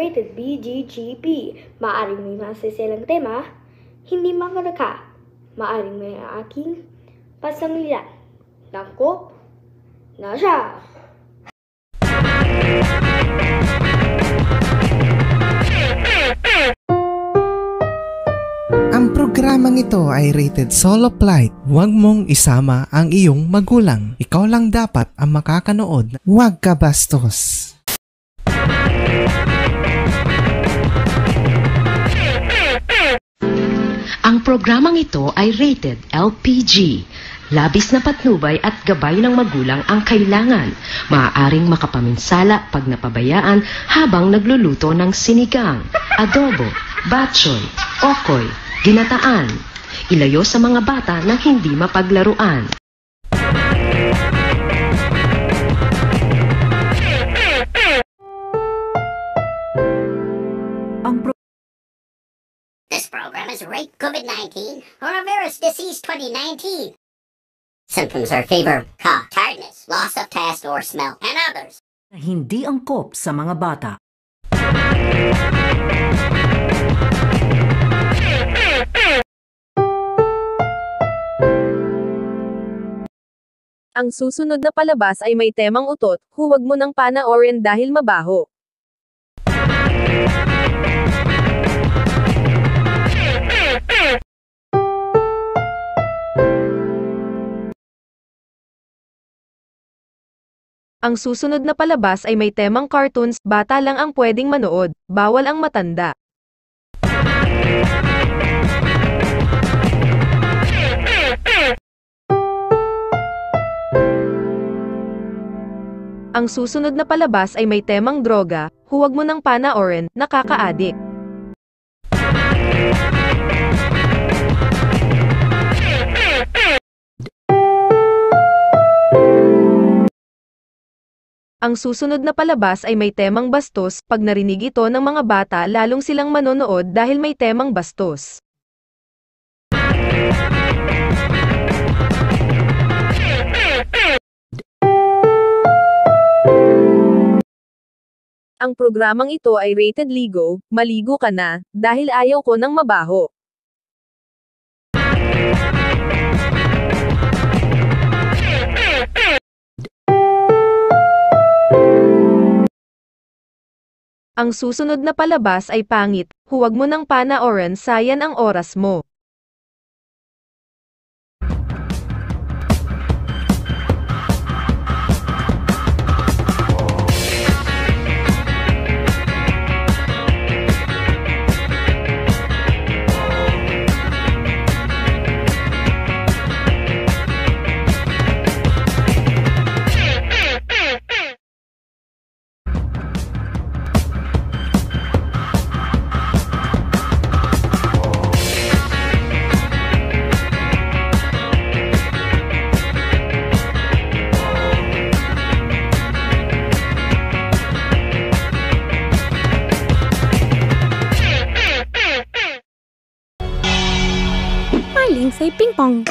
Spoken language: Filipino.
rated BGGP. Maaring may masaselang tema, hindi makadaka. Maaring may aking pasanglian. Dangkop na siya! Ang programang ito ay rated solo flight. Huwag mong isama ang iyong magulang. Ikaw lang dapat ang makakanood. Huwag ka bastos. Ang programang ito ay rated LPG. Labis na patnubay at gabay ng magulang ang kailangan. Maaaring makapaminsala pag napabayaan habang nagluluto ng sinigang, adobo, batchoy, okoy, ginataan. Ilayo sa mga bata nang hindi mapaglaruan. This program is Rate COVID-19 or a virus disease 2019. Symptoms are fever, cough, tiredness, loss of taste or smell, and others. Hindi angkop sa mga bata. Ang susunod na palabas ay may temang utot, huwag mo ng panoorin dahil mabaho. Ang susunod na palabas ay may temang cartoons, bata lang ang pwedeng manood, bawal ang matanda. Ang susunod na palabas ay may temang droga, huwag mo ng panoorin, nakaka-addict. Ang susunod na palabas ay may temang bastos, pag narinig ito ng mga bata lalong silang manonood dahil may temang bastos. Ang programang ito ay rated ligo, maligo ka na, dahil ayaw ko ng mabaho. Ang susunod na palabas ay pangit, huwag mo ng panoorin, sayang ang oras mo. Say ping pong.